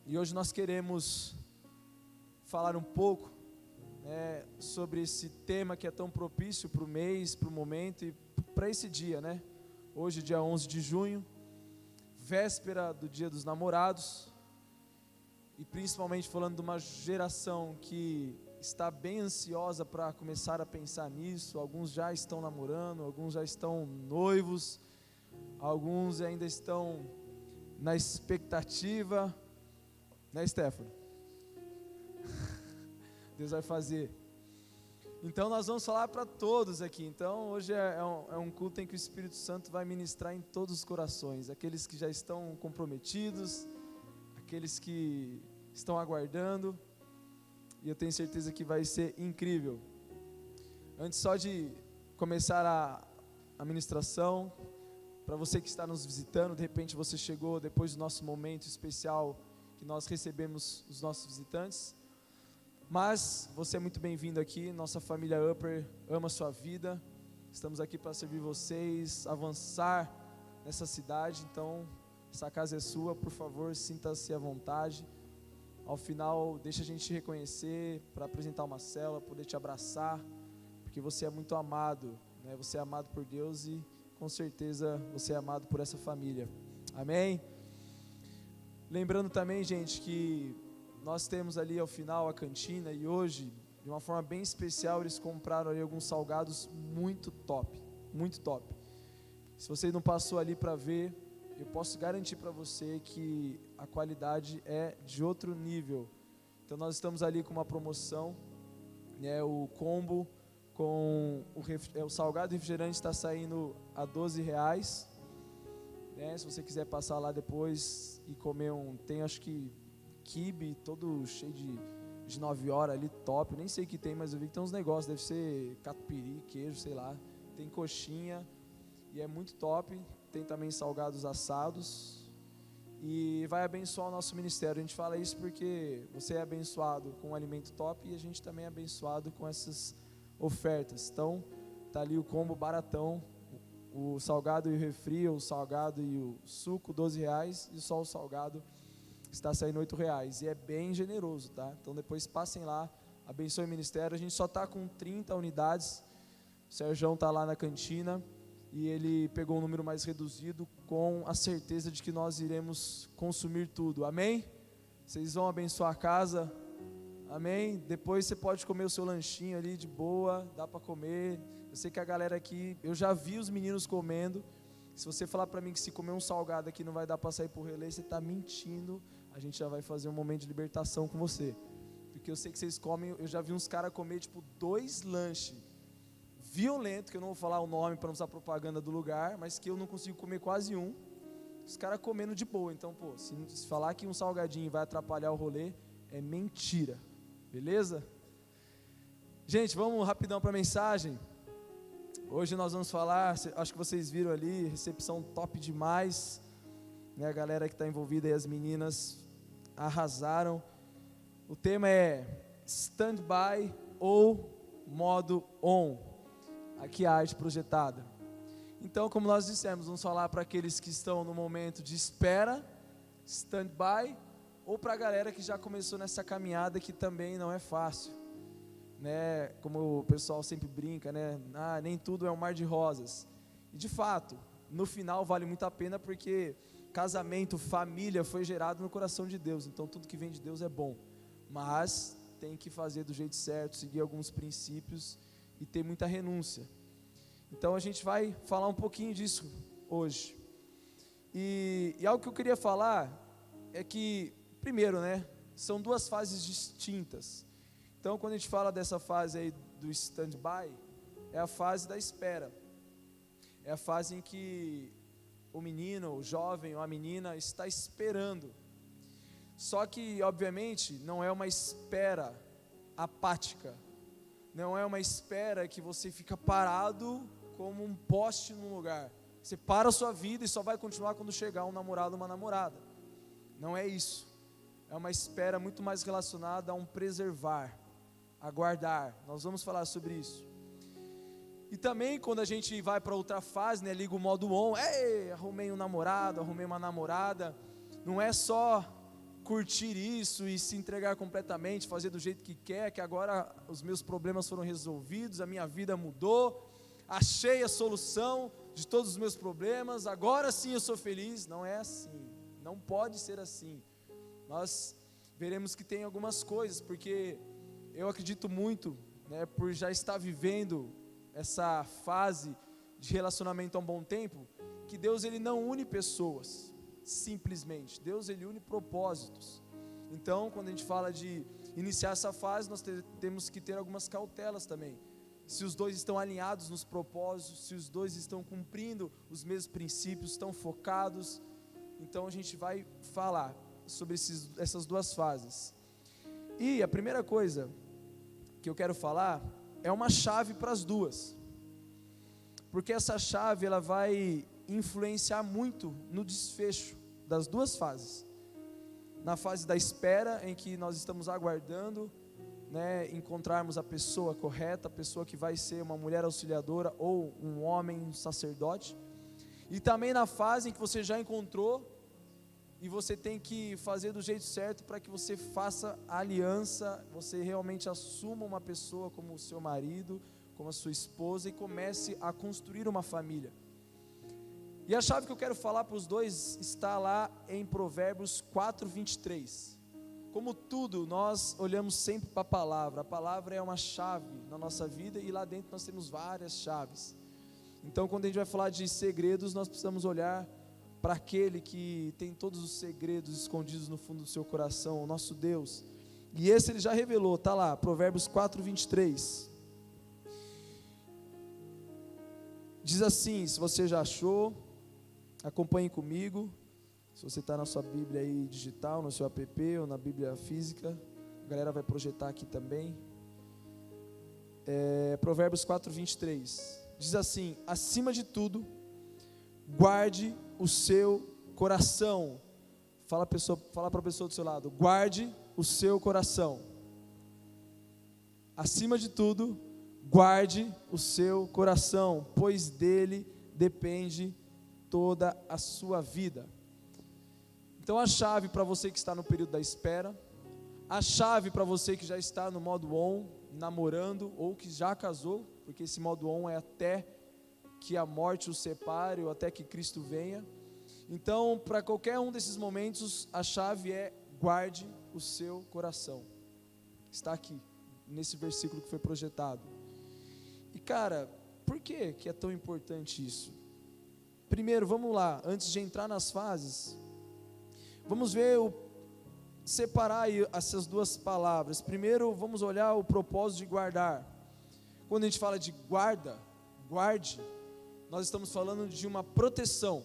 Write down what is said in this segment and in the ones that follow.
E hoje nós queremos falar um pouco, sobre esse tema que é tão propício para o mês, para o momento e para esse dia, né? Hoje, dia 11 de junho, véspera do Dia dos Namorados, e principalmente falando de uma geração que está bem ansiosa para começar a pensar nisso. Alguns já estão namorando, alguns já estão noivos, alguns ainda estão na expectativa, né, Stefano? Deus vai fazer. Então nós vamos falar para todos aqui. Então hoje é um culto em que o Espírito Santo vai ministrar em todos os corações, aqueles que já estão comprometidos, aqueles que estão aguardando, e eu tenho certeza que vai ser incrível. Antes só de começar a ministração, para você que está nos visitando, de repente você chegou depois do nosso momento especial que nós recebemos os nossos visitantes, mas você é muito bem-vindo aqui. Nossa família Upper ama a sua vida, estamos aqui para servir vocês, avançar nessa cidade. Então essa casa é sua, por favor, sinta-se à vontade. Ao final, deixa a gente te reconhecer, para apresentar uma célula, poder te abraçar, porque você é muito amado, né? Você é amado por Deus e com certeza você é amado por essa família. Amém? Lembrando também, gente, que nós temos ali ao final a cantina, e hoje, de uma forma bem especial, eles compraram ali alguns salgados muito top, muito top. Se você não passou ali para ver, eu posso garantir para você que a qualidade é de outro nível. Então nós estamos ali com uma promoção, né? O combo com o salgado e refrigerante está saindo a R$12, né? Se você quiser passar lá depois e comer tem acho que quibe todo cheio de 9 horas ali, top. Eu nem sei o que tem, mas eu vi que tem uns negócios, deve ser catupiry, queijo, sei lá. Tem coxinha e é muito top. Tem também salgados assados e vai abençoar o nosso ministério. A gente fala isso porque você é abençoado com um alimento top e a gente também é abençoado com essas ofertas. Então tá ali o combo baratão, o salgado e o refri, o salgado e o suco R$12, e só o salgado está saindo R$8, e é bem generoso, tá? Então depois passem lá, abençoe o ministério. A gente só está com 30 unidades, o Serjão está lá na cantina, e ele pegou um número mais reduzido, com a certeza de que nós iremos consumir tudo, amém? Vocês vão abençoar a casa, amém? Depois você pode comer o seu lanchinho ali de boa, dá para comer. Eu sei que a galera aqui, eu já vi os meninos comendo. Se você falar para mim que se comer um salgado aqui não vai dar para sair por relé, você está mentindo. A gente já vai fazer um momento de libertação com você, porque eu sei que vocês comem. Eu já vi uns caras comer tipo 2 lanches violento, que eu não vou falar o nome para não usar propaganda do lugar, mas que eu não consigo comer quase um. Os caras comendo de boa. Então, pô, se falar que um salgadinho vai atrapalhar o rolê, é mentira, beleza? Gente, vamos rapidão para a mensagem. Hoje nós vamos falar, acho que vocês viram ali, recepção top demais, né? A galera que está envolvida aí, as meninas, arrasaram. O tema é stand-by ou modo on. Aqui a arte projetada. Então, como nós dissemos, vamos falar para aqueles que estão no momento de espera, stand-by, ou para a galera que já começou nessa caminhada, que também não é fácil, né? Como o pessoal sempre brinca, né? Nem tudo é um mar de rosas. E de fato, no final vale muito a pena, porque casamento, família foi gerado no coração de Deus. Então tudo que vem de Deus é bom, mas tem que fazer do jeito certo, seguir alguns princípios e ter muita renúncia. Então a gente vai falar um pouquinho disso hoje. E algo que eu queria falar é que, primeiro, né, são 2 fases distintas. Então quando a gente fala dessa fase aí do stand-by, é a fase da espera. É a fase em que o menino, o jovem ou a menina está esperando. Só que, obviamente, não é uma espera apática. Não é uma espera que você fica parado como um poste num lugar. Você para a sua vida e só vai continuar quando chegar um namorado ou uma namorada. Não é isso. É uma espera muito mais relacionada a um preservar, aguardar. Nós vamos falar sobre isso. E também quando a gente vai para outra fase, né, liga o modo on, arrumei um namorado, arrumei uma namorada. Não é só curtir isso e se entregar completamente, fazer do jeito que quer, que agora os meus problemas foram resolvidos, a minha vida mudou, achei a solução de todos os meus problemas, agora sim eu sou feliz. Não é assim, não pode ser assim. Nós veremos que tem algumas coisas, porque eu acredito muito, né, por já estar vivendo essa fase de relacionamento há um bom tempo, que Deus ele não une pessoas simplesmente, Deus ele une propósitos. Então quando a gente fala de iniciar essa fase, nós temos que ter algumas cautelas também, se os dois estão alinhados nos propósitos, se os dois estão cumprindo os mesmos princípios, estão focados. Então a gente vai falar sobre essas duas fases. E a primeira coisa que eu quero falar é uma chave para as duas, porque essa chave ela vai influenciar muito no desfecho das duas fases. Na fase da espera, em que nós estamos aguardando, né, encontrarmos a pessoa correta, a pessoa que vai ser uma mulher auxiliadora ou um homem, um sacerdote. E também na fase em que você já encontrou e você tem que fazer do jeito certo para que você faça a aliança, você realmente assuma uma pessoa como o seu marido, como a sua esposa e comece a construir uma família. E a chave que eu quero falar para os dois está lá em Provérbios 4:23. Como tudo, nós olhamos sempre para a palavra é uma chave na nossa vida e lá dentro nós temos várias chaves. Então quando a gente vai falar de segredos, nós precisamos olhar para aquele que tem todos os segredos escondidos no fundo do seu coração, o nosso Deus. E esse ele já revelou, está lá, Provérbios 4:23. Diz assim, se você já achou, acompanhe comigo. Se você está na sua Bíblia aí digital, no seu app ou na Bíblia física, a galera vai projetar aqui também. Provérbios 4:23 diz assim: acima de tudo, guarde o seu coração. Fala para a pessoa do seu lado: guarde o seu coração. Acima de tudo, guarde o seu coração, pois dele depende toda a sua vida. Então a chave para você que está no período da espera, a chave para você que já está no modo on, namorando, ou que já casou, porque esse modo on é até que a morte os separe, ou até que Cristo venha. Então, para qualquer um desses momentos, a chave é: guarde o seu coração. Está aqui, nesse versículo que foi projetado. E cara, por que é tão importante isso? Primeiro, vamos lá, antes de entrar nas fases, vamos ver, separar aí essas duas palavras. Primeiro, vamos olhar o propósito de guardar. Quando a gente fala de guarde, nós estamos falando de uma proteção.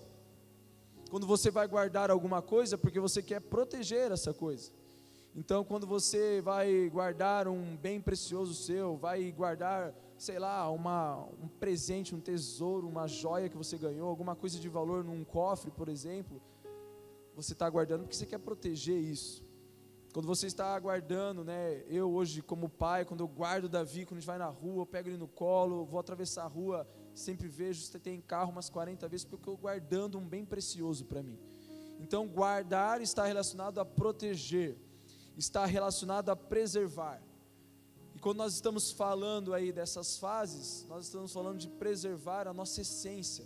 Quando você vai guardar alguma coisa, porque você quer proteger essa coisa. Então, quando você vai guardar um bem precioso seu, vai guardar, sei lá, um presente, um tesouro, uma joia que você ganhou, alguma coisa de valor num cofre, por exemplo, você está guardando porque você quer proteger isso. Quando você está guardando, né, eu hoje como pai, quando eu guardo o Davi, quando a gente vai na rua, eu pego ele no colo, vou atravessar a rua, sempre vejo, você tem carro umas 40 vezes, porque eu estou guardando um bem precioso para mim. Então guardar está relacionado a proteger, está relacionado a preservar. E quando nós estamos falando aí dessas fases, nós estamos falando de preservar a nossa essência.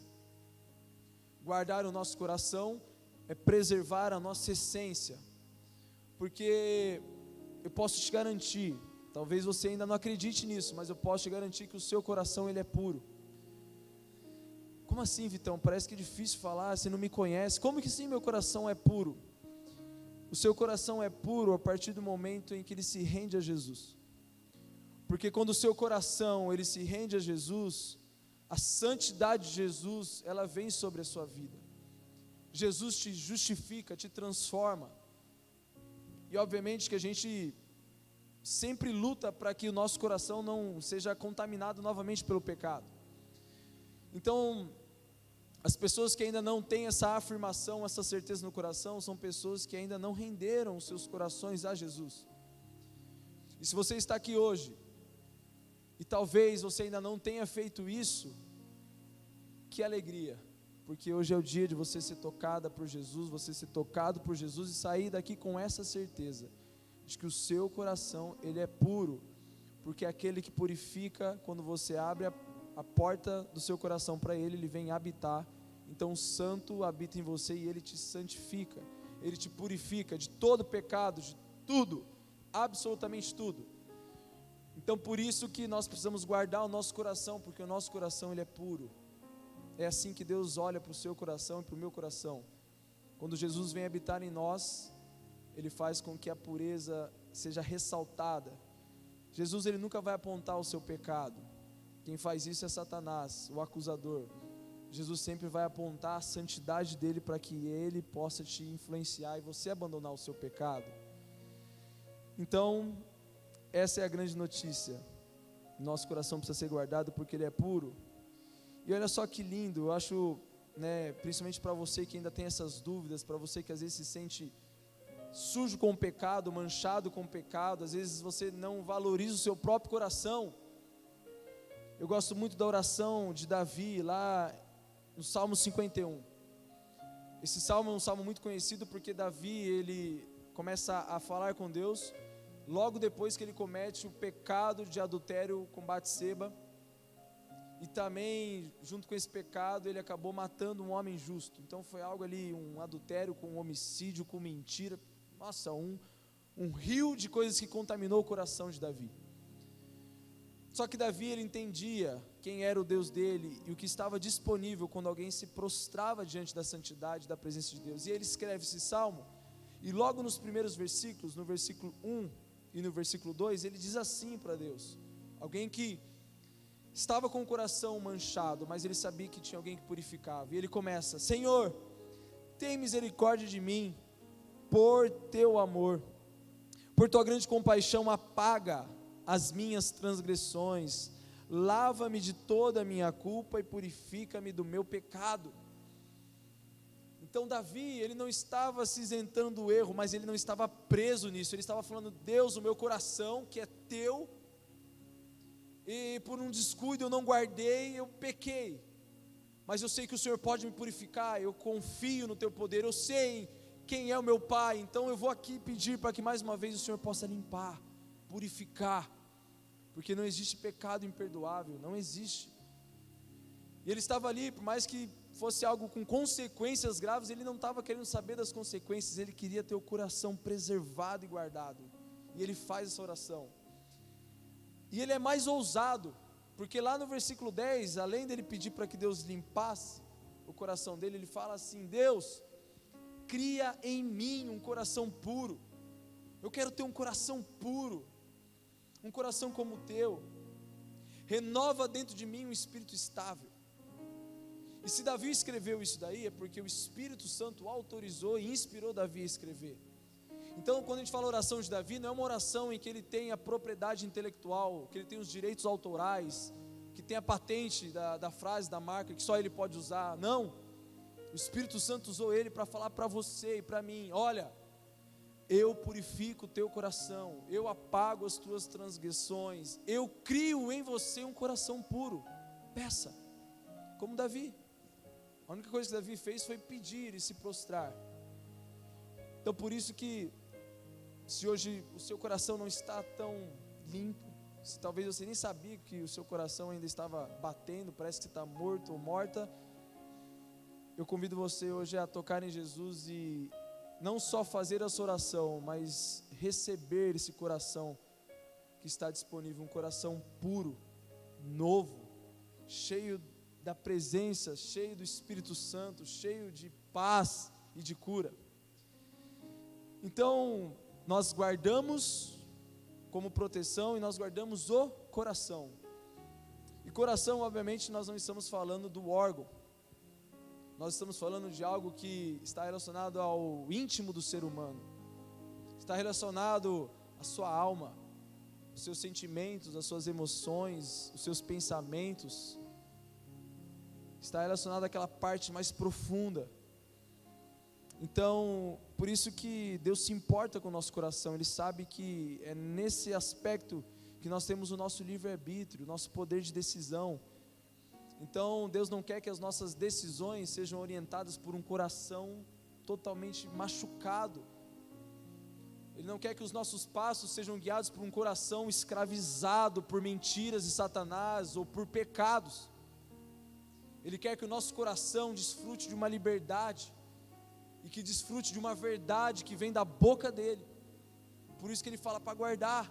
Guardar o nosso coração é preservar a nossa essência. Porque eu posso te garantir, talvez você ainda não acredite nisso, mas eu posso te garantir que o seu coração ele é puro. Como assim, Vitão? Parece que é difícil falar, você não me conhece. Como que sim, meu coração é puro? O seu coração é puro a partir do momento em que ele se rende a Jesus. Porque quando o seu coração ele se rende a Jesus, a santidade de Jesus, ela vem sobre a sua vida. Jesus te justifica, te transforma. E obviamente que a gente sempre luta para que o nosso coração não seja contaminado novamente pelo pecado. Então, as pessoas que ainda não têm essa afirmação, essa certeza no coração, são pessoas que ainda não renderam os seus corações a Jesus. E se você está aqui hoje, e talvez você ainda não tenha feito isso, que alegria, porque hoje é o dia de você ser tocada por Jesus, você ser tocado por Jesus e sair daqui com essa certeza de que o seu coração, ele é puro, porque aquele que purifica, quando você abre a porta do seu coração para ele, ele vem habitar. Então o santo habita em você e ele te santifica, ele te purifica de todo pecado, de tudo, absolutamente tudo. Então por isso que nós precisamos guardar o nosso coração, porque o nosso coração ele é puro. É assim que Deus olha para o seu coração e para o meu coração. Quando Jesus vem habitar em nós, ele faz com que a pureza seja ressaltada. Jesus, ele nunca vai apontar o seu pecado. Quem faz isso é Satanás, o acusador. Jesus sempre vai apontar a santidade dele para que ele possa te influenciar e você abandonar o seu pecado. Então, essa é a grande notícia. Nosso coração precisa ser guardado porque ele é puro. E olha só que lindo, eu acho, principalmente para você que ainda tem essas dúvidas, para você que às vezes se sente sujo com o pecado, manchado com o pecado, às vezes você não valoriza o seu próprio coração. Eu gosto muito da oração de Davi, lá no Salmo 51. Esse salmo é um salmo muito conhecido porque Davi, ele começa a falar com Deus, logo depois que ele comete o pecado de adultério com Batseba, e também, junto com esse pecado, ele acabou matando um homem justo. Então foi algo ali, um adultério com um homicídio, com mentira. Nossa, um rio de coisas que contaminou o coração de Davi. Só que Davi, ele entendia quem era o Deus dele e o que estava disponível quando alguém se prostrava diante da santidade, da presença de Deus. E ele escreve esse salmo, e logo nos primeiros versículos, no versículo 1 e no versículo 2, ele diz assim para Deus, alguém que estava com o coração manchado, mas ele sabia que tinha alguém que purificava, e ele começa: Senhor, tem misericórdia de mim, por teu amor, por tua grande compaixão, apaga as minhas transgressões, lava-me de toda a minha culpa e purifica-me do meu pecado. Então Davi, ele não estava se isentando do erro, mas ele não estava preso nisso, ele estava falando: Deus, o meu coração que é teu, e por um descuido eu não guardei, eu pequei, mas eu sei que o Senhor pode me purificar, eu confio no teu poder, eu sei quem é o meu Pai, então eu vou aqui pedir para que mais uma vez o Senhor possa limpar, purificar, porque não existe pecado imperdoável, não existe. E ele estava ali, por mais que fosse algo com consequências graves, ele não estava querendo saber das consequências, ele queria ter o coração preservado e guardado, e ele faz essa oração. E ele é mais ousado, porque lá no versículo 10, além dele pedir para que Deus limpasse o coração dele, ele fala assim: Deus, cria em mim um coração puro. Eu quero ter um coração puro, um coração como o teu. Renova dentro de mim um espírito estável. E se Davi escreveu isso daí, é porque o Espírito Santo autorizou e inspirou Davi a escrever. Então, quando a gente fala oração de Davi, não é uma oração em que ele tem a propriedade intelectual, que ele tem os direitos autorais, que tem a patente da frase, da marca, que só ele pode usar. Não, o Espírito Santo usou ele para falar para você e para mim: olha, eu purifico o teu coração, eu apago as tuas transgressões, eu crio em você um coração puro. Peça, como Davi. A única coisa que Davi fez foi pedir e se prostrar. Então por isso que, se hoje o seu coração não está tão limpo, se talvez você nem sabia que o seu coração ainda estava batendo, parece que você está morto ou morta, eu convido você hoje a tocar em Jesus e não só fazer essa oração, mas receber esse coração que está disponível, um coração puro, novo, cheio da presença, cheio do Espírito Santo, cheio de paz e de cura. Então, nós guardamos como proteção e nós guardamos o coração. E coração, obviamente, nós não estamos falando do órgão. Nós estamos falando de algo que está relacionado ao íntimo do ser humano. Está relacionado à sua alma, os seus sentimentos, as suas emoções, os seus pensamentos. Está relacionado àquela parte mais profunda. Então, por isso que Deus se importa com o nosso coração. Ele sabe que é nesse aspecto que nós temos o nosso livre-arbítrio, o nosso poder de decisão. Então Deus não quer que as nossas decisões sejam orientadas por um coração totalmente machucado. Ele não quer que os nossos passos sejam guiados por um coração escravizado por mentiras de Satanás ou por pecados. Ele quer que o nosso coração desfrute de uma liberdade e que desfrute de uma verdade que vem da boca dele. Por isso que ele fala para guardar,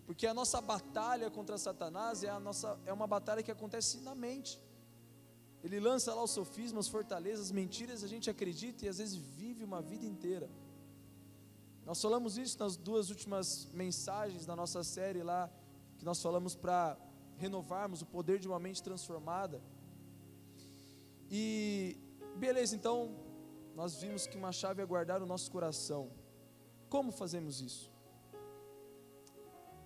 porque a nossa batalha contra Satanás é uma batalha que acontece na mente. Ele lança lá os sofismas, fortalezas, mentiras, a gente acredita e às vezes vive uma vida inteira. Nós falamos isso nas 2 últimas mensagens da nossa série lá, que nós falamos para renovarmos o poder de uma mente transformada. E beleza, então nós vimos que uma chave é guardar o nosso coração. Como fazemos isso?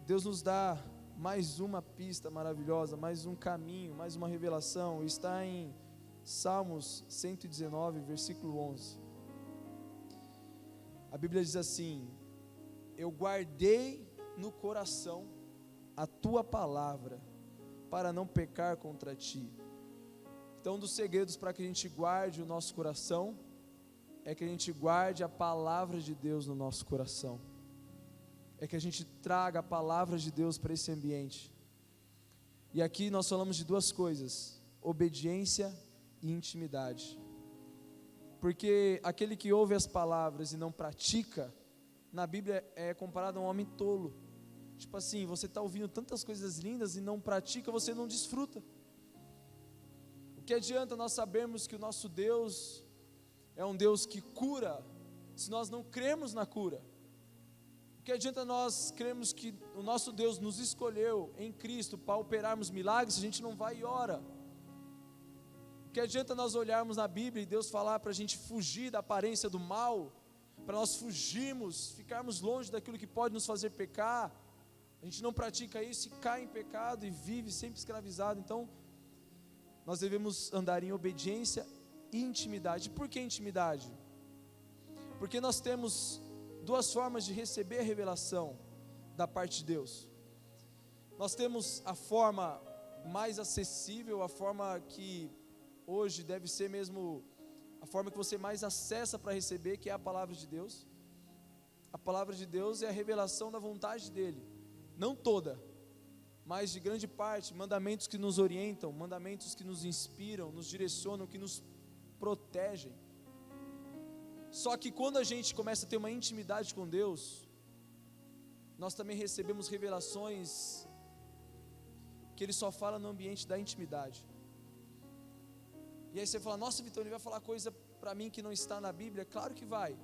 Deus nos dá mais uma pista maravilhosa, mais um caminho, mais uma revelação. Está em Salmos 119, versículo 11. A Bíblia diz assim: eu guardei no coração a tua palavra, para não pecar contra ti. Então, um dos segredos para que a gente guarde o nosso coração, é que a gente guarde a palavra de Deus no nosso coração. É que a gente traga a palavra de Deus para esse ambiente. E aqui nós falamos de 2 coisas: obediência e intimidade. Porque aquele que ouve as palavras e não pratica, na Bíblia é comparado a um homem tolo. Tipo assim, você está ouvindo tantas coisas lindas e não pratica, você não desfruta. O que adianta nós sabermos que o nosso Deus é um Deus que cura, se nós não cremos na cura? O que adianta nós crermos que o nosso Deus nos escolheu em Cristo para operarmos milagres, se a gente não vai e ora? O que adianta nós olharmos na Bíblia e Deus falar para a gente fugir da aparência do mal, para nós fugirmos, ficarmos longe daquilo que pode nos fazer pecar? A gente não pratica isso e cai em pecado e vive sempre escravizado. Então, nós devemos andar em obediência e intimidade. Por que intimidade? Porque nós temos 2 formas de receber a revelação da parte de Deus. Nós temos a forma mais acessível, a forma que hoje deve ser mesmo a forma que você mais acessa para receber, que é a palavra de Deus. A palavra de Deus é a revelação da vontade dele, não toda, mas de grande parte, mandamentos que nos orientam, mandamentos que nos inspiram, nos direcionam, que nos protegem. Só que quando a gente começa a ter uma intimidade com Deus, nós também recebemos revelações que Ele só fala no ambiente da intimidade. E aí você fala: nossa, Vitor, ele vai falar coisa para mim que não está na Bíblia? Claro que vai,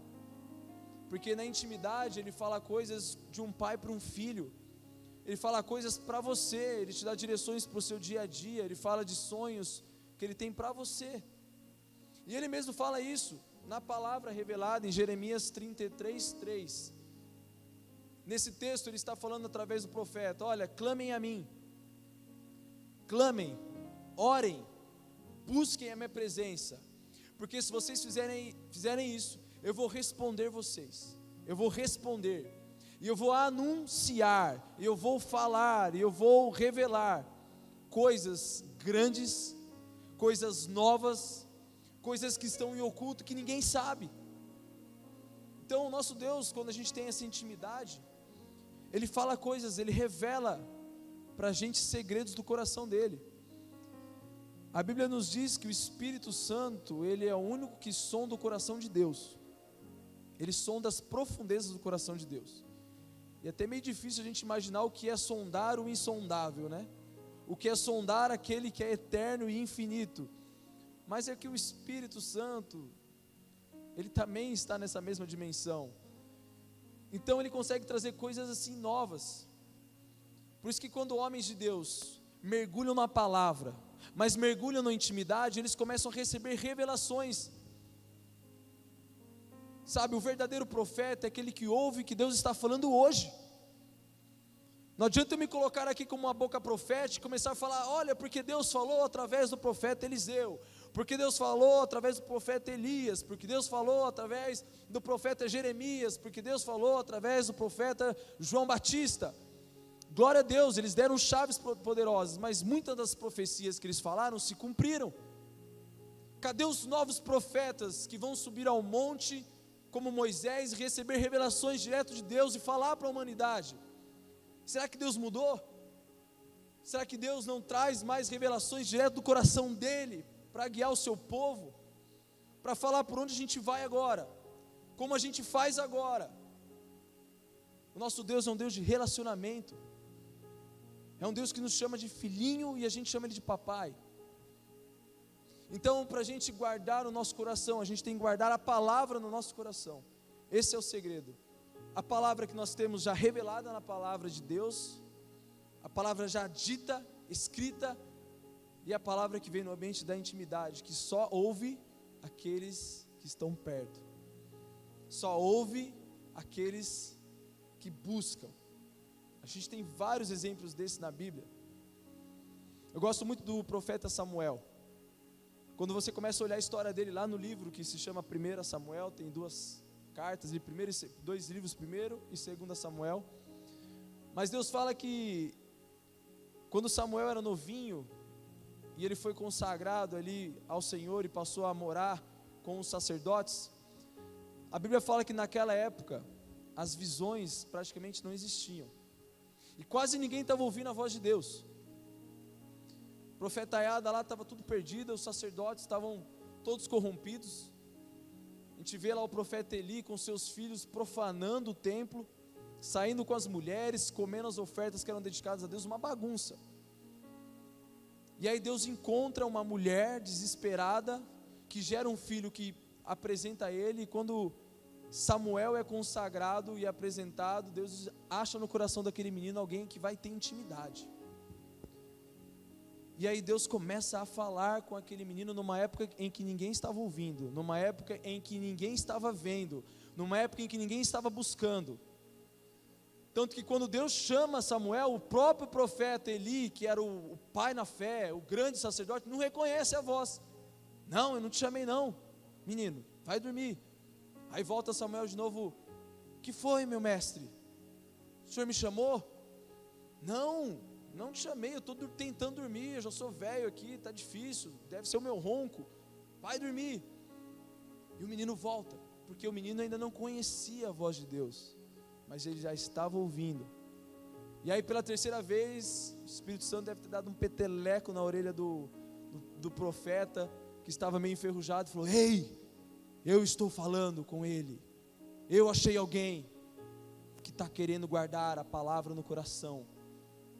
porque na intimidade Ele fala coisas de um pai para um filho. Ele fala coisas para você, Ele te dá direções para o seu dia a dia, Ele fala de sonhos que Ele tem para você. E Ele mesmo fala isso na palavra revelada em Jeremias 33:3. Nesse texto Ele está falando através do profeta: olha, clamem a mim, clamem, orem, busquem a minha presença, porque se vocês fizerem isso, eu vou responder vocês, eu vou responder, e eu vou anunciar, e eu vou falar, e eu vou revelar coisas grandes, coisas novas, coisas que estão em oculto que ninguém sabe. Então o nosso Deus, quando a gente tem essa intimidade, Ele fala coisas, Ele revela para a gente segredos do coração dEle. A Bíblia nos diz que o Espírito Santo, Ele é o único que sonda o coração de Deus. Ele sonda as profundezas do coração de Deus. E é até meio difícil a gente imaginar o que é sondar o insondável, né? O que é sondar aquele que é eterno e infinito. Mas é que o Espírito Santo, Ele também está nessa mesma dimensão. Então Ele consegue trazer coisas assim novas. Por isso que quando homens de Deus mergulham na palavra, mas mergulham na intimidade, eles começam a receber revelações. Sabe, o verdadeiro profeta é aquele que ouve o que Deus está falando hoje. Não adianta eu me colocar aqui como uma boca profética e começar a falar: olha, porque Deus falou através do profeta Eliseu, porque Deus falou através do profeta Elias, porque Deus falou através do profeta Jeremias, porque Deus falou através do profeta João Batista. glória a Deus, eles deram chaves poderosas, mas muitas das profecias que eles falaram se cumpriram. Cadê os novos profetas que vão subir ao monte, como Moisés, receber revelações direto de Deus e falar para a humanidade? Será que Deus mudou? Será que Deus não traz mais revelações direto do coração dele, para guiar o seu povo, para falar por onde a gente vai agora, como a gente faz agora? O nosso Deus é um Deus de relacionamento, é um Deus que nos chama de filhinho e a gente chama ele de papai. Então, para a gente guardar o nosso coração, a gente tem que guardar a palavra no nosso coração. Esse é o segredo. A palavra que nós temos já revelada na palavra de Deus, a palavra já dita, escrita, e a palavra que vem no ambiente da intimidade, que só ouve aqueles que estão perto, só ouve aqueles que buscam. A gente tem vários exemplos desses na Bíblia. Eu gosto muito do profeta Samuel. Quando você começa a olhar a história dele lá no livro que se chama 1 Samuel, tem duas cartas, dois livros, 1 e 2 Samuel. Mas Deus fala que quando Samuel era novinho e ele foi consagrado ali ao Senhor e passou a morar com os sacerdotes, a Bíblia fala que naquela época as visões praticamente não existiam e quase ninguém estava ouvindo a voz de Deus. Profetaiada lá estava tudo perdido, os sacerdotes estavam todos corrompidos. A gente vê lá o profeta Eli com seus filhos profanando o templo, saindo com as mulheres, comendo as ofertas que eram dedicadas a Deus, uma bagunça. E aí Deus encontra uma mulher desesperada, que gera um filho que apresenta a ele, e quando Samuel é consagrado e apresentado, Deus acha no coração daquele menino alguém que vai ter intimidade. E aí Deus começa a falar com aquele menino numa época em que ninguém estava ouvindo, numa época em que ninguém estava vendo, numa época em que ninguém estava buscando. Tanto que quando Deus chama Samuel, o próprio profeta Eli, que era o pai na fé, o grande sacerdote, não reconhece a voz. Não, eu não te chamei não, menino, vai dormir. Aí volta Samuel de novo: o que foi, meu mestre? O senhor me chamou? Não te chamei, eu estou tentando dormir, eu já sou velho aqui, está difícil, deve ser o meu ronco, vai dormir. E o menino volta, porque o menino ainda não conhecia a voz de Deus, mas ele já estava ouvindo. E aí pela terceira vez, o Espírito Santo deve ter dado um peteleco na orelha do profeta, que estava meio enferrujado, e falou: ei, eu estou falando com ele, eu achei alguém que está querendo guardar a palavra no coração.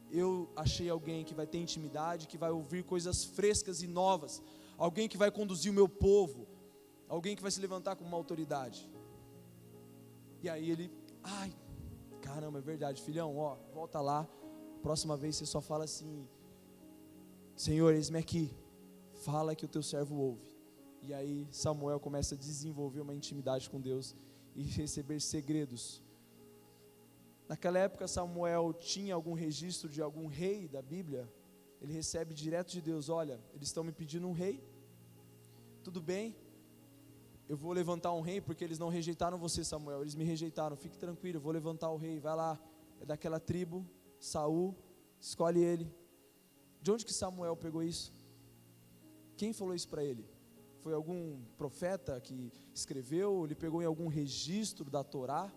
Eu achei alguém que vai ter intimidade, que vai ouvir coisas frescas e novas, alguém que vai conduzir o meu povo, alguém que vai se levantar como uma autoridade. E aí ele: ai, caramba, é verdade, filhão, ó, volta lá, próxima vez você só fala assim: Senhor, eis-me aqui, fala que o teu servo ouve. E aí Samuel começa a desenvolver uma intimidade com Deus e receber segredos. Naquela época Samuel tinha algum registro de algum rei da Bíblia, ele recebe direto de Deus: olha, eles estão me pedindo um rei, tudo bem, eu vou levantar um rei, porque eles não rejeitaram você, Samuel, eles me rejeitaram, fique tranquilo, eu vou levantar o rei, vai lá, é daquela tribo, Saul, escolhe ele. De onde que Samuel pegou isso? Quem falou isso para ele? Foi algum profeta que escreveu? Ele pegou em algum registro da Torá?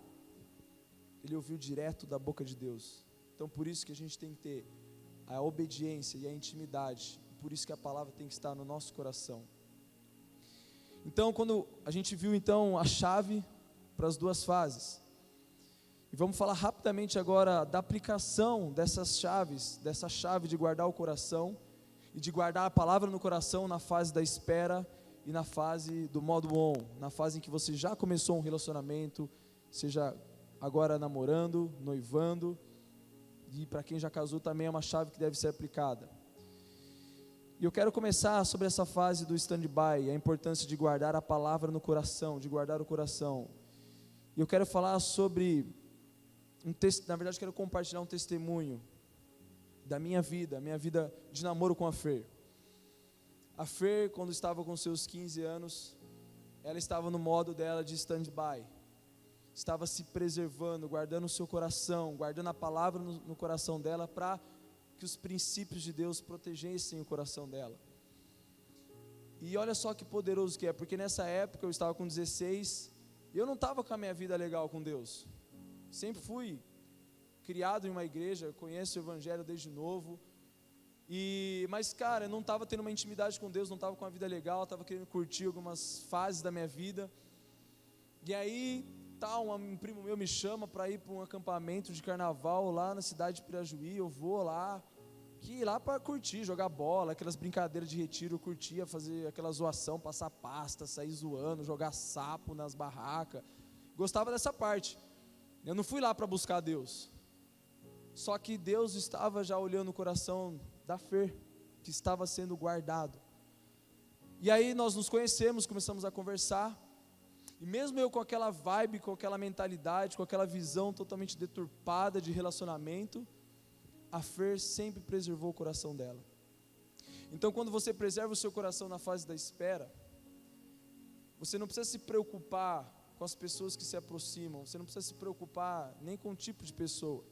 Ele ouviu direto da boca de Deus. Então por isso que a gente tem que ter a obediência e a intimidade, por isso que a palavra tem que estar no nosso coração. Então quando a gente viu então a chave para as duas fases, e vamos falar rapidamente agora da aplicação dessas chaves, dessa chave de guardar o coração e de guardar a palavra no coração na fase da espera e na fase do modo on, na fase em que você já começou um relacionamento, seja agora namorando, noivando, e para quem já casou também é uma chave que deve ser aplicada. E eu quero começar sobre essa fase do stand-by, a importância de guardar a palavra no coração, de guardar o coração. E eu quero falar sobre na verdade quero compartilhar um testemunho da minha vida de namoro com a Fer. A Fer, quando estava com seus 15 anos, ela estava no modo dela de stand-by. estava se preservando, guardando o seu coração, guardando a palavra no coração dela, para que os princípios de Deus protegessem o coração dela. E olha só que poderoso que é, porque nessa época eu estava com 16, e eu não estava com a minha vida legal com Deus. Sempre fui criado em uma igreja, conheço o evangelho desde novo, mas cara, eu não estava tendo uma intimidade com Deus, não estava com uma vida legal, estava querendo curtir algumas fases da minha vida. E aí, um primo meu me chama para ir para um acampamento de carnaval lá na cidade de Pirajuí. Eu vou lá, para curtir, jogar bola, aquelas brincadeiras de retiro, eu curtia fazer aquela zoação, passar pasta, sair zoando, jogar sapo nas barracas. Gostava dessa parte. Eu não fui lá para buscar Deus. Só que Deus estava já olhando o coração da Fer, que estava sendo guardado. E aí nós nos conhecemos, começamos a conversar. E mesmo eu com aquela vibe, com aquela mentalidade, com aquela visão totalmente deturpada de relacionamento, a Fer sempre preservou o coração dela. Então quando você preserva o seu coração na fase da espera, você não precisa se preocupar com as pessoas que se aproximam, você não precisa se preocupar nem com o tipo de pessoa,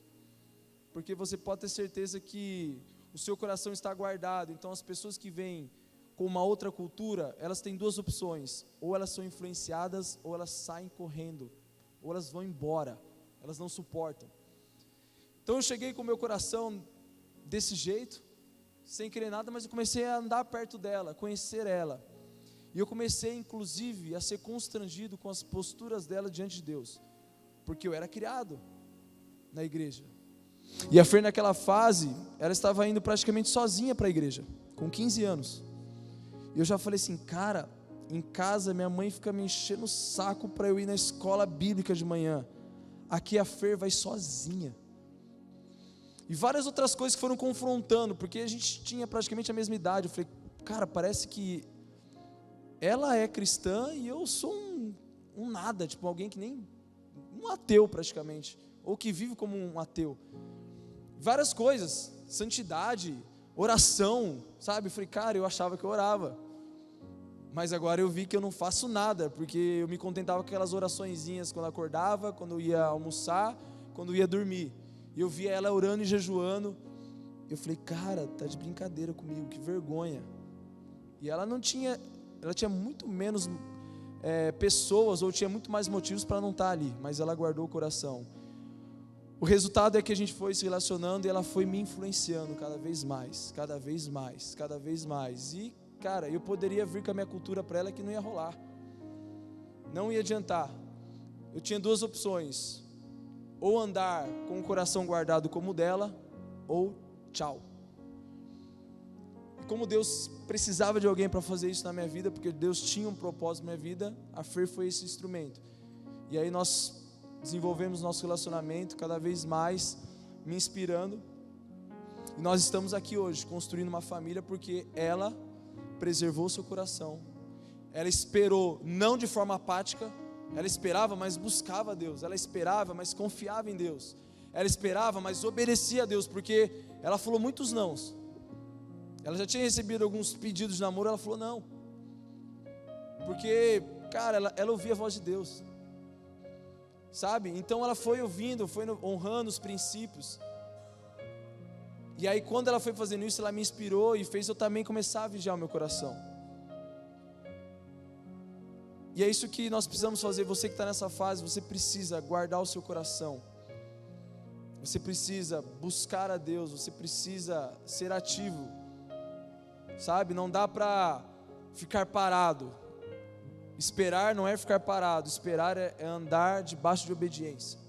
porque você pode ter certeza que o seu coração está guardado. Então as pessoas que vêm com uma outra cultura, elas têm duas opções: ou elas são influenciadas, ou elas saem correndo, ou elas vão embora, elas não suportam. Então eu cheguei com o meu coração desse jeito, sem querer nada, mas eu comecei a andar perto dela, conhecer ela, e eu comecei inclusive a ser constrangido com as posturas dela diante de Deus, porque eu era criado na igreja, e a Fer naquela fase, ela estava indo praticamente sozinha para a igreja, com 15 anos, e eu já falei assim, cara, em casa minha mãe fica me enchendo o saco para eu ir na escola bíblica de manhã, aqui a Fer vai sozinha. E várias outras coisas que foram confrontando, porque a gente tinha praticamente a mesma idade. Eu falei, cara, parece que ela é cristã e eu sou um nada, tipo alguém que nem, um ateu praticamente, ou que vive como um ateu. Várias coisas, santidade, oração, sabe? Eu falei, cara, eu achava que eu orava, mas agora eu vi que eu não faço nada, porque eu me contentava com aquelas oraçõezinhas quando acordava, quando eu ia almoçar, quando eu ia dormir. E eu via ela orando e jejuando. Eu falei, cara, tá de brincadeira comigo, que vergonha. E ela tinha muito menos pessoas, ou tinha muito mais motivos para não estar ali, mas ela guardou o coração. O resultado é que a gente foi se relacionando e ela foi me influenciando cada vez mais, cada vez mais, cada vez mais. E, cara, eu poderia vir com a minha cultura para ela que não ia rolar, não ia adiantar. Eu tinha duas opções: ou andar com o coração guardado como o dela, ou tchau. E como Deus precisava de alguém para fazer isso na minha vida, porque Deus tinha um propósito na minha vida, a Fer foi esse instrumento. E aí nós desenvolvemos nosso relacionamento cada vez mais, me inspirando. E nós estamos aqui hoje, construindo uma família, porque ela preservou seu coração. Ela esperou, não de forma apática. Ela esperava, mas buscava a Deus. Ela esperava, mas confiava em Deus. Ela esperava, mas obedecia a Deus, porque ela falou muitos nãos. Ela já tinha recebido alguns pedidos de namoro, ela falou não, porque, cara, ela ouvia a voz de Deus, sabe? Então ela foi ouvindo, foi honrando os princípios. E aí quando ela foi fazendo isso, ela me inspirou e fez eu também começar a vigiar o meu coração. E é isso que nós precisamos fazer. Você que está nessa fase, você precisa guardar o seu coração, você precisa buscar a Deus, você precisa ser ativo, sabe? Não dá para ficar parado. Esperar não é ficar parado, esperar é andar debaixo de obediência.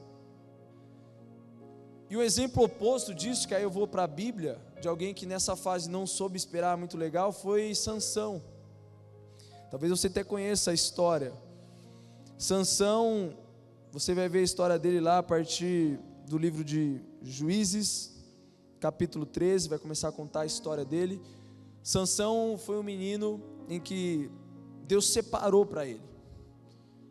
E o exemplo oposto disso, que aí eu vou para a Bíblia, de alguém que nessa fase não soube esperar muito legal, foi Sansão. Talvez você até conheça a história. Sansão, você vai ver a história dele lá a partir do livro de Juízes, capítulo 13, vai começar a contar a história dele. Sansão foi um menino em que Deus separou para ele.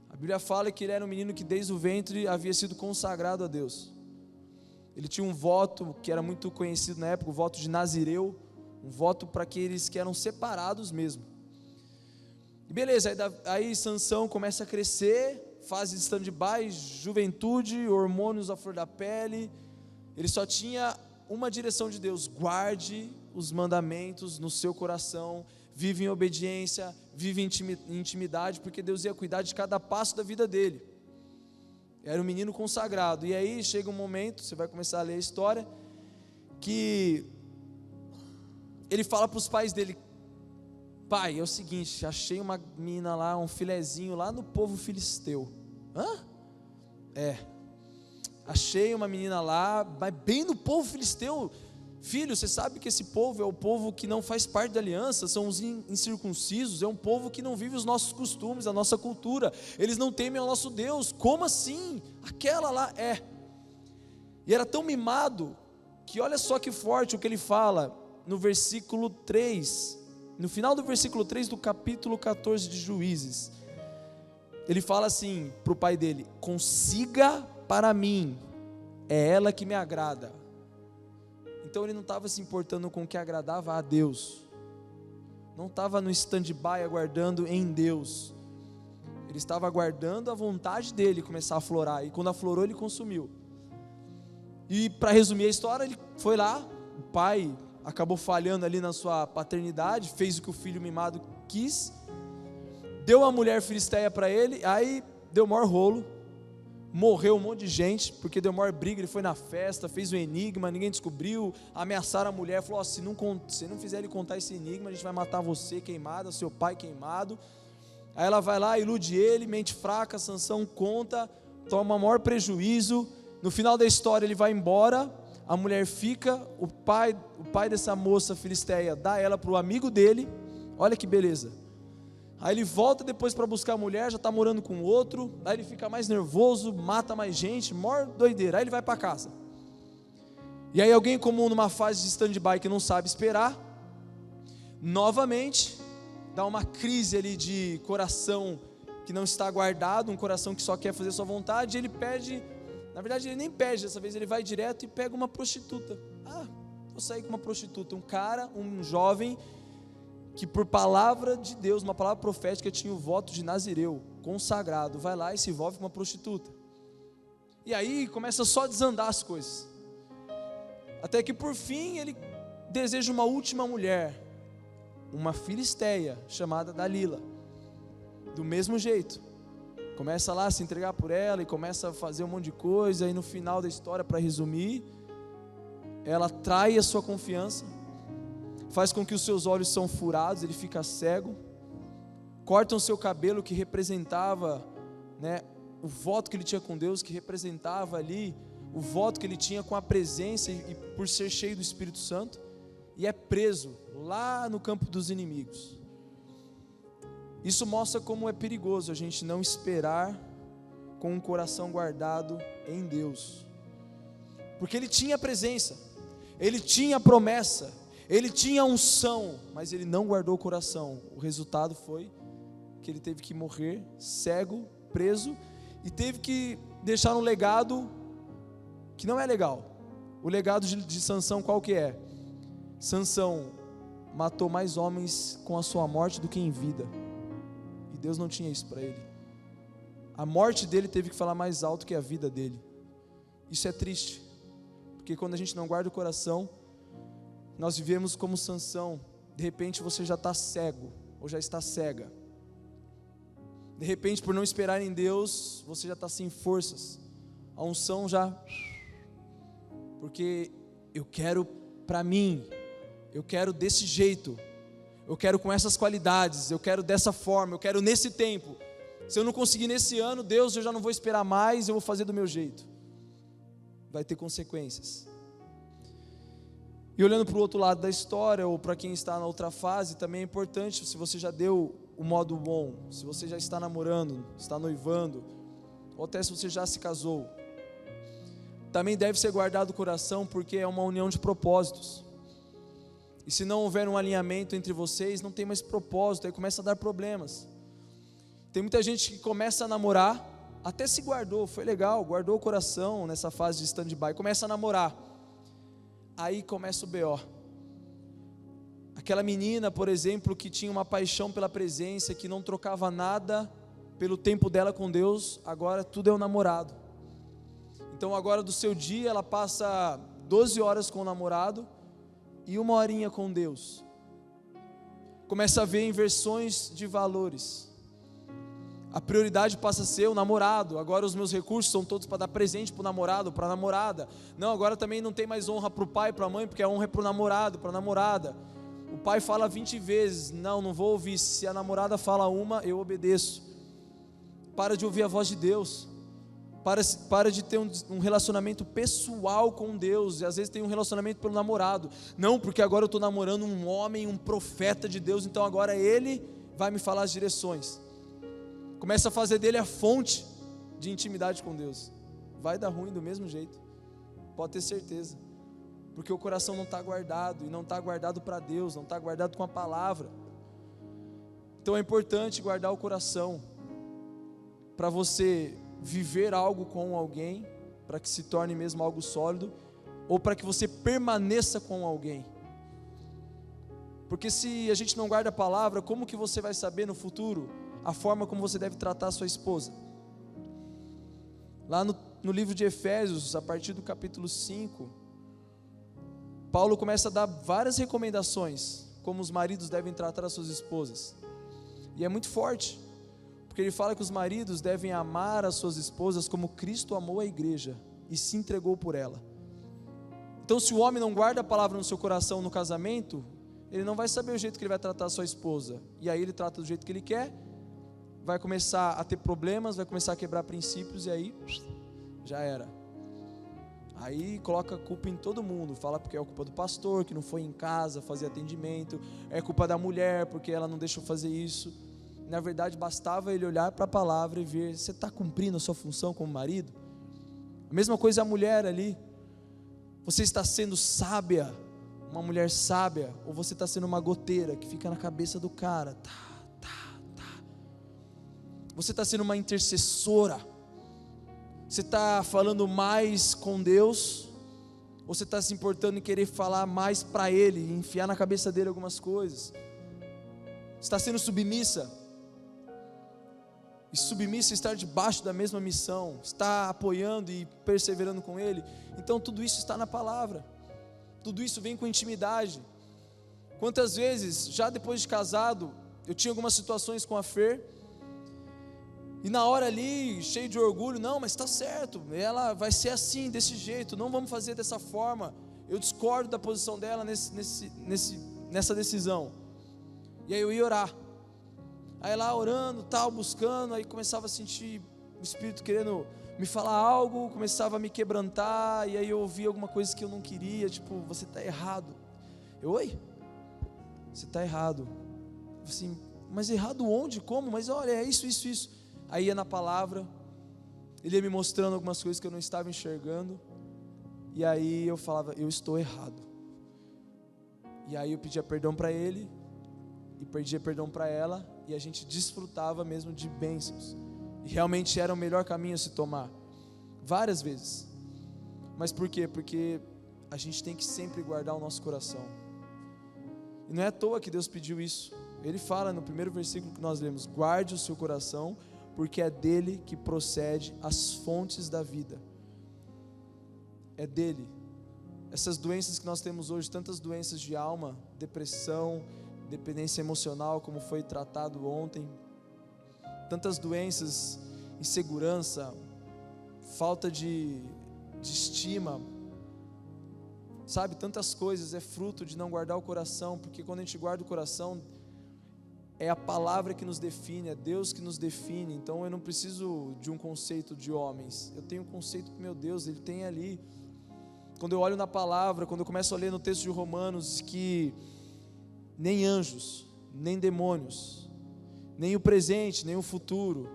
A Bíblia fala que ele era um menino que desde o ventre havia sido consagrado a Deus. Ele tinha um voto que era muito conhecido na época, o voto de Nazireu, um voto para aqueles que eram separados mesmo. E beleza, aí Sansão começa a crescer, fase de stand-by, juventude, hormônios à flor da pele. Ele só tinha uma direção de Deus: guarde os mandamentos no seu coração, vive em obediência, vive em intimidade, porque Deus ia cuidar de cada passo da vida dele. Era um menino consagrado. E aí chega um momento, você vai começar a ler a história, que ele fala para os pais dele: pai, é o seguinte, achei uma menina lá, um filezinho lá no povo filisteu. Hã? Achei uma menina lá, mas bem no povo filisteu. Filho, você sabe que esse povo é o povo que não faz parte da aliança, são os incircuncisos, é um povo que não vive os nossos costumes, a nossa cultura, eles não temem ao nosso Deus. Como assim? Aquela lá é. E era tão mimado, que olha só que forte o que ele fala no versículo 3, no final do versículo 3 do capítulo 14 de Juízes. Ele fala assim para o pai dele: consiga para mim, é ela que me agrada. Então ele não estava se importando com o que agradava a Deus, não estava no stand-by aguardando em Deus, ele estava aguardando a vontade dele começar a florar, e quando aflorou ele consumiu. E para resumir a história, ele foi lá, o pai acabou falhando ali na sua paternidade, fez o que o filho mimado quis, deu a mulher filisteia para ele, aí deu o maior rolo, morreu um monte de gente, porque deu maior briga. Ele foi na festa, fez o enigma, ninguém descobriu, ameaçaram a mulher, falou: se não fizer ele contar esse enigma, a gente vai matar você queimada, seu pai queimado. Aí ela vai lá, ilude ele, mente fraca, Sansão conta, toma maior prejuízo. No final da história ele vai embora, a mulher fica, o pai dessa moça filisteia dá ela para o amigo dele. Olha que beleza. Aí ele volta depois para buscar a mulher, já está morando com outro, aí ele fica mais nervoso, mata mais gente, maior doideira. Aí ele vai para casa, e aí alguém comum numa fase de stand-by que não sabe esperar, novamente dá uma crise ali de coração que não está guardado, um coração que só quer fazer sua vontade. Ele pede, na verdade ele nem pede, dessa vez ele vai direto e pega uma prostituta. Vou sair com uma prostituta. Um cara, um jovem, que por palavra de Deus, uma palavra profética, tinha o voto de Nazireu, consagrado, vai lá e se envolve com uma prostituta. E aí começa só a desandar as coisas, até que por fim ele deseja uma última mulher, uma filisteia chamada Dalila. Do mesmo jeito, começa lá a se entregar por ela e começa a fazer um monte de coisa. E no final da história, para resumir, ela trai a sua confiança, faz com que os seus olhos são furados, ele fica cego, cortam o seu cabelo, que representava, o voto que ele tinha com Deus, que representava ali o voto que ele tinha com a presença e por ser cheio do Espírito Santo, e é preso lá no campo dos inimigos. Isso mostra como é perigoso a gente não esperar com um coração guardado em Deus, porque ele tinha presença, ele tinha promessa, ele tinha unção, mas ele não guardou o coração. O resultado foi que ele teve que morrer cego, preso, e teve que deixar um legado que não é legal. O legado de Sansão qual que é? Sansão matou mais homens com a sua morte do que em vida, e Deus não tinha isso para ele. A morte dele teve que falar mais alto que a vida dele. Isso é triste, porque quando a gente não guarda o coração, nós vivemos como Sansão. De repente você já está cego, ou já está cega. De repente, por não esperar em Deus, você já está sem forças. A unção já, porque eu quero para mim, eu quero desse jeito, eu quero com essas qualidades, eu quero dessa forma, eu quero nesse tempo. Se eu não conseguir nesse ano, Deus, eu já não vou esperar mais, eu vou fazer do meu jeito. Vai ter consequências. E olhando para o outro lado da história, ou para quem está na outra fase, também é importante, se você já deu o modo bom, se você já está namorando, está noivando, ou até se você já se casou, também deve ser guardado o coração, porque é uma união de propósitos. E se não houver um alinhamento entre vocês, não tem mais propósito, aí começa a dar problemas. Tem muita gente que começa a namorar, até se guardou, foi legal, guardou o coração nessa fase de stand-by, começa a namorar. Aí começa o BO. Aquela menina, por exemplo, que tinha uma paixão pela presença, que não trocava nada pelo tempo dela com Deus, agora tudo é o namorado. Então agora do seu dia ela passa 12 horas com o namorado e 1 horinha com Deus. Começa a ver inversões de valores. A prioridade passa a ser o namorado. Agora os meus recursos são todos para dar presente para o namorado, para a namorada. Não, agora também não tem mais honra para o pai, para a mãe, porque a honra é para o namorado, para a namorada. O pai fala 20 vezes, não vou ouvir. Se a namorada fala uma, eu obedeço. Para de ouvir a voz de Deus. Para de ter um relacionamento pessoal com Deus. E às vezes tem um relacionamento pelo namorado. Não, porque agora eu estou namorando um homem, um profeta de Deus, então agora ele vai me falar as direções. Começa a fazer dele a fonte de intimidade com Deus. Vai dar ruim do mesmo jeito, pode ter certeza, porque o coração não está guardado, e não está guardado para Deus, não está guardado com a palavra. Então é importante guardar o coração, para você viver algo com alguém, para que se torne mesmo algo sólido, ou para que você permaneça com alguém. Porque se a gente não guarda a palavra, como que você vai saber no futuro a forma como você deve tratar a sua esposa? Lá no livro de Efésios, a partir do capítulo 5, Paulo começa a dar várias recomendações, como os maridos devem tratar as suas esposas, e é muito forte, porque ele fala que os maridos devem amar as suas esposas como Cristo amou a igreja, e se entregou por ela. Então se o homem não guarda a palavra no seu coração no casamento, ele não vai saber o jeito que ele vai tratar a sua esposa, e aí ele trata do jeito que ele quer, vai começar a ter problemas, vai começar a quebrar princípios, e aí já era. Aí coloca a culpa em todo mundo, fala porque é a culpa do pastor, que não foi em casa fazer atendimento, é culpa da mulher, porque ela não deixou fazer isso. Na verdade bastava ele olhar para a palavra e ver, você está cumprindo a sua função como marido? A mesma coisa a mulher ali, você está sendo sábia, uma mulher sábia, ou você está sendo uma goteira que fica na cabeça do cara? Você está sendo uma intercessora? Você está falando mais com Deus? Ou você está se importando em querer falar mais para Ele, enfiar na cabeça dele algumas coisas? Você está sendo submissa? E submissa estar debaixo da mesma missão, está apoiando e perseverando com Ele? Então tudo isso está na palavra, tudo isso vem com intimidade. Quantas vezes, já depois de casado, eu tinha algumas situações com a Fer, e na hora ali, cheio de orgulho, não, mas está certo, ela vai ser assim, desse jeito, não vamos fazer dessa forma. Eu discordo da posição dela nessa decisão. E aí eu ia orar, aí lá orando, tal, buscando, aí começava a sentir o Espírito querendo me falar algo, começava a me quebrantar, e aí eu ouvia alguma coisa que eu não queria, tipo, você está errado. Oi? Você está errado. Assim, mas errado onde? Como? Mas olha, é isso. Aí ia na palavra, ele ia me mostrando algumas coisas que eu não estava enxergando, e aí eu falava, eu estou errado. E aí eu pedia perdão para ele, e pedia perdão para ela, e a gente desfrutava mesmo de bênçãos, e realmente era o melhor caminho a se tomar, várias vezes. Mas por quê? Porque a gente tem que sempre guardar o nosso coração, e não é à toa que Deus pediu isso. Ele fala no primeiro versículo que nós lemos, guarde o seu coração, porque é dele que procede as fontes da vida. É dele. Essas doenças que nós temos hoje, tantas doenças de alma, depressão, dependência emocional, como foi tratado ontem, tantas doenças, insegurança, falta de estima, sabe, tantas coisas, é fruto de não guardar o coração, porque quando a gente guarda o coração, é a palavra que nos define, é Deus que nos define. Então eu não preciso de um conceito de homens, eu tenho um conceito que meu Deus, Ele tem ali. Quando eu olho na palavra, quando eu começo a ler no texto de Romanos, que nem anjos, nem demônios, nem o presente, nem o futuro,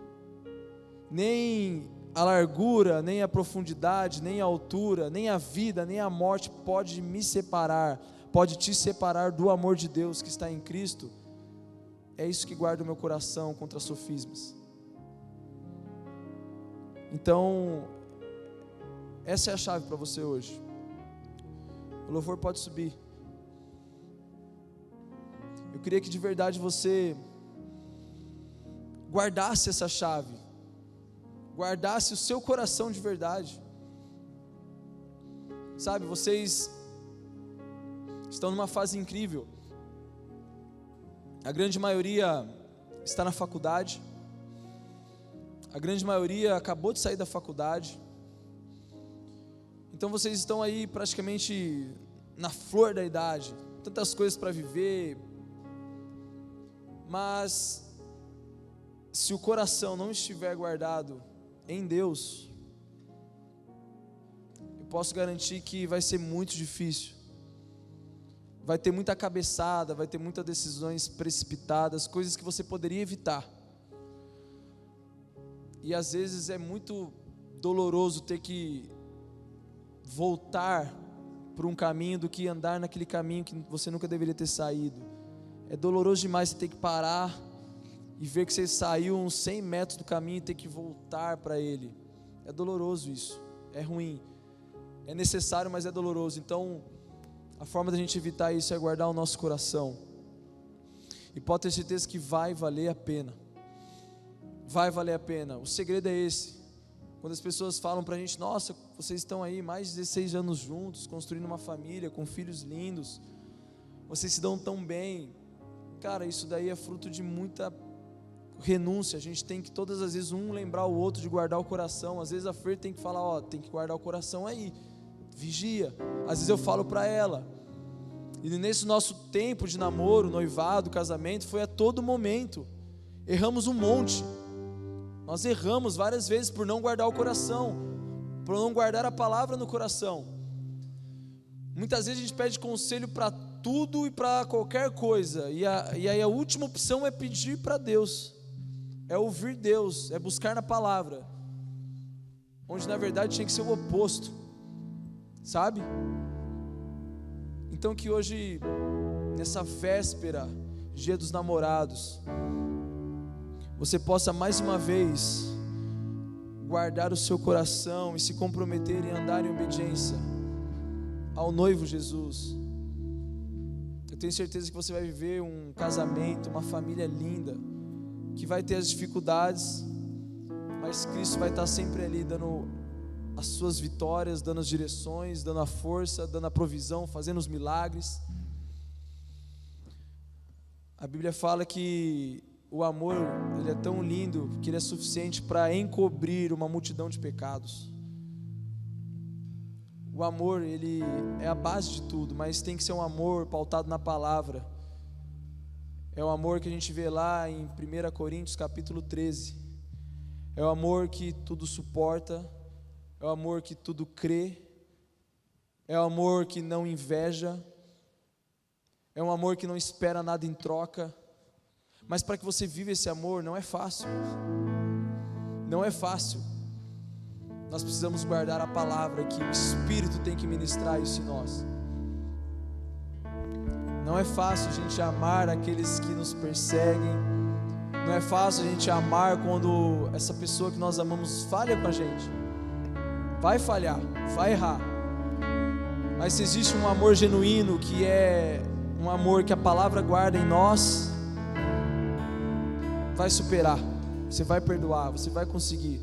nem a largura, nem a profundidade, nem a altura, nem a vida, nem a morte pode me separar, pode te separar do amor de Deus que está em Cristo. É isso que guarda o meu coração contra sofismas. Então, essa é a chave para você hoje. O louvor pode subir. Eu queria que de verdade você guardasse essa chave, guardasse o seu coração de verdade. Sabe, vocês estão numa fase incrível. A grande maioria está na faculdade. A grande maioria acabou de sair da faculdade. Então vocês estão aí praticamente na flor da idade, tantas coisas para viver. Mas se o coração não estiver guardado em Deus, eu posso garantir que vai ser muito difícil. Vai ter muita cabeçada, vai ter muitas decisões precipitadas, coisas que você poderia evitar. E às vezes é muito doloroso ter que voltar por um caminho do que andar naquele caminho que você nunca deveria ter saído. É doloroso demais você ter que parar e ver que você saiu uns 100 metros do caminho e ter que voltar para ele. É doloroso isso, é ruim, é necessário, mas é doloroso. Então a forma da gente evitar isso é guardar o nosso coração. E pode ter certeza que vai valer a pena. Vai valer a pena. O segredo é esse. Quando as pessoas falam pra gente: nossa, vocês estão aí mais de 16 anos juntos, construindo uma família, com filhos lindos, vocês se dão tão bem. Cara, isso daí é fruto de muita renúncia. A gente tem que todas as vezes lembrar o outro de guardar o coração. Às vezes a Fer tem que falar: ó, tem que guardar o coração aí, vigia. Às vezes eu falo pra ela. E nesse nosso tempo de namoro, noivado, casamento, foi a todo momento. Erramos um monte. Nós erramos várias vezes por não guardar o coração, por não guardar a palavra no coração. Muitas vezes a gente pede conselho para tudo e para qualquer coisa, e aí a última opção é pedir para Deus, é ouvir Deus, é buscar na palavra, onde na verdade tinha que ser o oposto, sabe? Então que hoje, nessa véspera, dia dos namorados, você possa mais uma vez guardar o seu coração e se comprometer em andar em obediência ao noivo Jesus. Eu tenho certeza que você vai viver um casamento, uma família linda, que vai ter as dificuldades, mas Cristo vai estar sempre ali dando as suas vitórias, dando as direções, dando a força, dando a provisão, fazendo os milagres. A Bíblia fala que o amor, ele é tão lindo que ele é suficiente para encobrir uma multidão de pecados. O amor, ele é a base de tudo, mas tem que ser um amor pautado na palavra. É o amor que a gente vê lá em 1 Coríntios capítulo 13. É o amor que tudo suporta, é o amor que tudo crê, é o amor que não inveja, é um amor que não espera nada em troca. Mas para que você viva esse amor não é fácil. Não é fácil. Nós precisamos guardar a palavra, que o Espírito tem que ministrar isso em nós. Não é fácil a gente amar aqueles que nos perseguem. Não é fácil a gente amar quando essa pessoa que nós amamos falha com a gente. Vai falhar, vai errar. Mas se existe um amor genuíno, que é um amor que a palavra guarda em nós, vai superar, você vai perdoar, você vai conseguir.